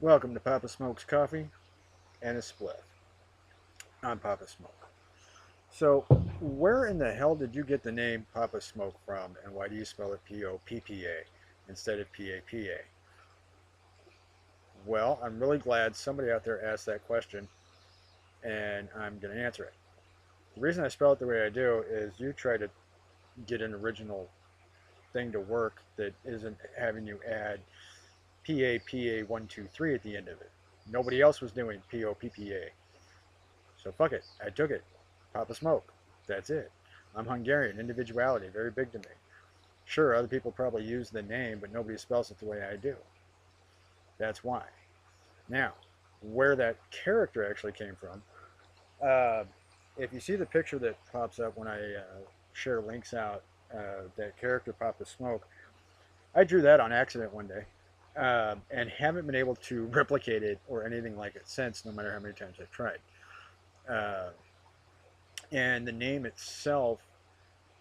Welcome to Poppa Smoke's Coffee and a Spliff. I'm Poppa Smoke. So, where in the hell did you get the name Poppa Smoke from, and why do you spell it Poppa instead of Papa? Well, I'm really glad somebody out there asked that question, and I'm going to answer it. The reason I spell it the way I do is you try to get an original thing to work that isn't having you add PAPA123 at the end of it. Nobody else was doing POPPA. So fuck it. I took it. Pop a smoke. That's it. I'm Hungarian. Individuality, very big to me. Sure, other people probably use the name, but nobody spells it the way I do. That's why. Now, where that character actually came from, uh, if you see the picture that pops up when I share links out, that character Pop the Smoke, I drew that on accident one day. And haven't been able to replicate it or anything like it since, no matter how many times I've tried. Uh, and the name itself,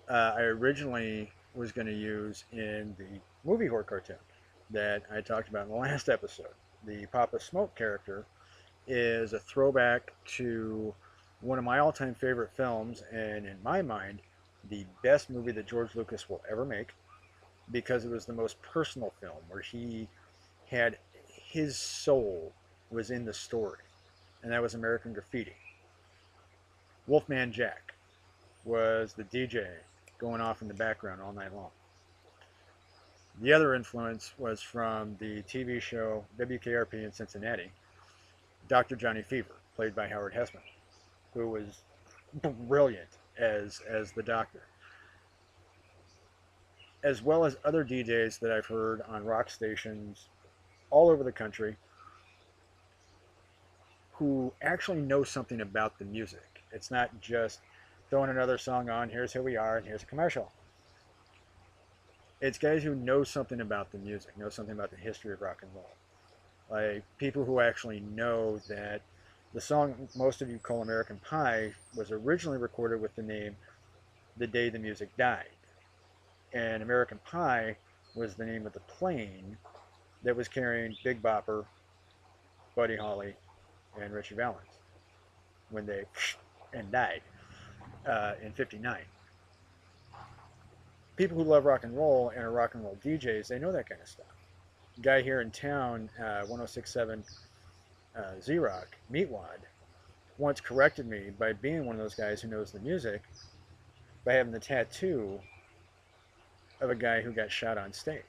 I originally was going to use in the movie horror cartoon that I talked about in the last episode. The Papa Smoke character is a throwback to one of my all-time favorite films, and in my mind, the best movie that George Lucas will ever make, because it was the most personal film where he had his soul was in the story, and that was American Graffiti. Wolfman Jack was the DJ going off in the background all night long. The other influence was from the TV show WKRP in Cincinnati, Dr. Johnny Fever, played by Howard Hessman, who was brilliant as the doctor, as well as other DJs that I've heard on rock stations all over the country who actually know something about the music. It's not just throwing another song on, here's who we are, and here's a commercial. It's guys who know something about the music, know something about the history of rock and roll. Like people who actually know that the song most of you call American Pie was originally recorded with the name The Day the Music Died. And American Pie was the name of the plane that was carrying Big Bopper, Buddy Holly, and Richie Valens when they and died in '59. People who love rock and roll and are rock and roll DJs, they know that kind of stuff. Guy here in town, 1067 Z-Rock, Meatwad, once corrected me by being one of those guys who knows the music by having the tattoo of a guy who got shot on stage.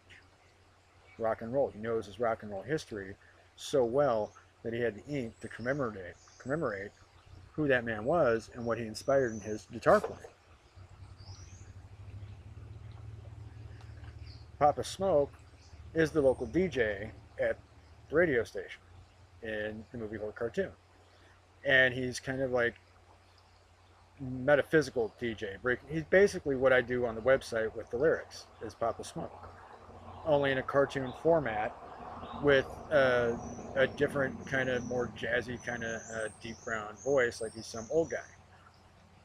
Rock and roll. He knows his rock and roll history so well that he had the ink to commemorate who that man was and what he inspired in his guitar playing. Papa Smoke is the local DJ at the radio station in the movie horror cartoon. And he's kind of like metaphysical DJ. He's basically what I do on the website with the lyrics is Papa Smoke, only in a cartoon format with a different kind of more jazzy kind of deep brown voice, like he's some old guy.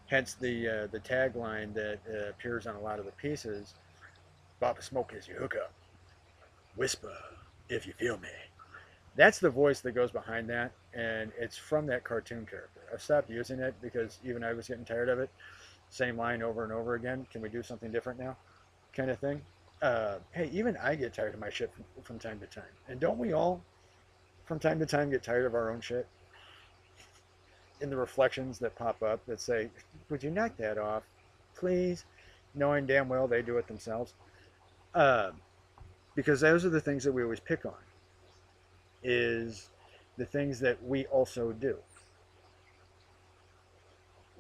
Hence the tagline that appears on a lot of the pieces: "Papa Smoke is your hookup. Whisper if you feel me." That's the voice that goes behind that, and it's from that cartoon character. I've stopped using it because even I was getting tired of it. Same line over and over again. Can we do something different now? Kind of thing. Hey, even I get tired of my shit from time to time. And don't we all, from time to time, get tired of our own shit? In the reflections that pop up that say, would you knock that off, please? Knowing damn well they do it themselves. Uh, because those are the things that we always pick on, is the things that we also do.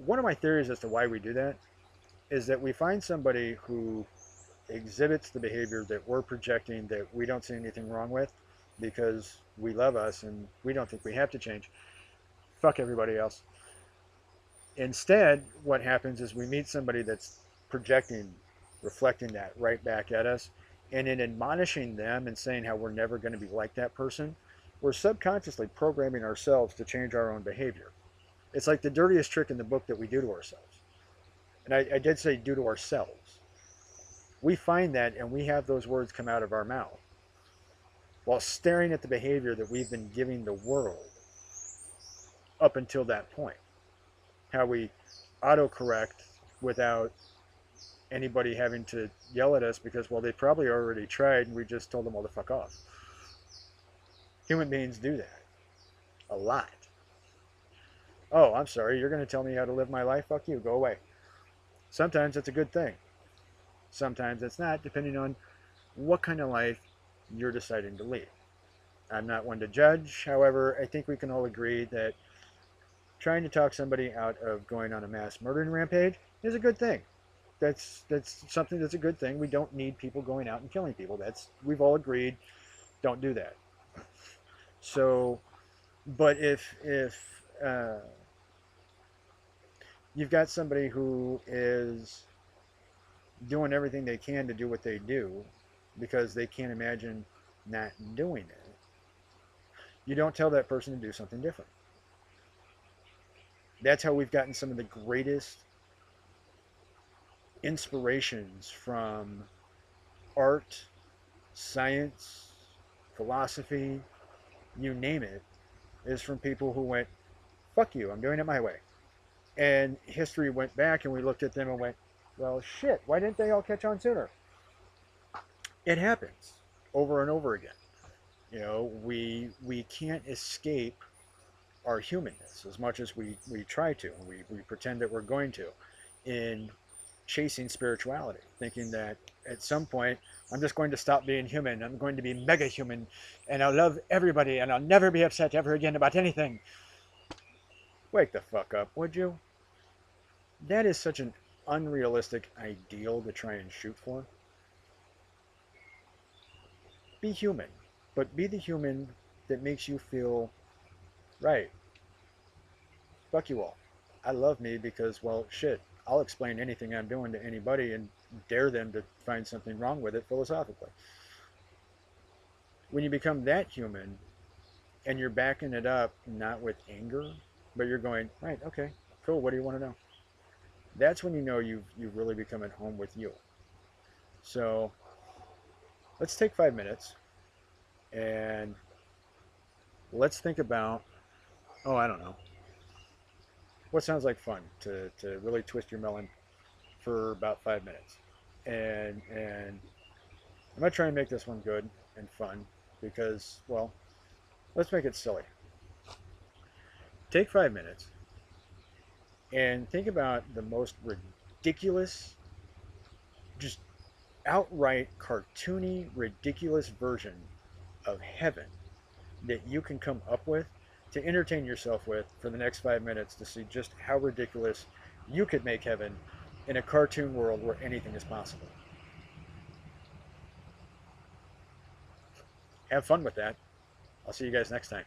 One of my theories as to why we do that is that we find somebody who exhibits the behavior that we're projecting that we don't see anything wrong with because we love us and we don't think we have to change. Fuck everybody else. Instead, what happens is we meet somebody that's projecting, reflecting that right back at us, and in admonishing them and saying how we're never going to be like that person, we're subconsciously programming ourselves to change our own behavior. It's like the dirtiest trick in the book that we do to ourselves. And I did say do to ourselves. We find that and we have those words come out of our mouth. while staring at the behavior that we've been giving the world up until that point. How we autocorrect without anybody having to yell at us because, well, they probably already tried and we just told them all to fuck off. Human beings do that a lot. Oh, I'm sorry, you're going to tell me how to live my life? Fuck you, go away. Sometimes it's a good thing. Sometimes it's not, depending on what kind of life you're deciding to lead. I'm not one to judge. However, I think we can all agree that trying to talk somebody out of going on a mass murdering rampage is a good thing. That's something that's a good thing. We don't need people going out and killing people. We've all agreed. Don't do that. So, but if you've got somebody who is doing everything they can to do what they do because they can't imagine not doing it, you don't tell that person to do something different. That's how we've gotten some of the greatest inspirations from art, science, philosophy, you name it, is from people who went, fuck you, I'm doing it my way. And history went back and we looked at them and went, well, shit, why didn't they all catch on sooner? It happens over and over again. You know, we can't escape our humanness as much as we try to. We pretend that we're going to in chasing spirituality, thinking that at some point I'm just going to stop being human. I'm going to be mega human and I'll love everybody and I'll never be upset ever again about anything. Wake the fuck up, would you? That is such an unrealistic ideal to try and shoot for. Be human, but be the human that makes you feel right. Fuck you all. I love me because, well, shit, I'll explain anything I'm doing to anybody and dare them to find something wrong with it philosophically. When you become that human and you're backing it up not with anger, but you're going, right, okay, cool, what do you want to know? That's when you know you've really become at home with you. So let's take 5 minutes and let's think about, oh, I don't know, what sounds like fun to really twist your melon for about 5 minutes. And I'm going to try and make this one good and fun because, well, let's make it silly. Take 5 minutes and think about the most ridiculous, just outright cartoony, ridiculous version of heaven that you can come up with to entertain yourself with for the next 5 minutes to see just how ridiculous you could make heaven in a cartoon world where anything is possible. Have fun with that. I'll see you guys next time.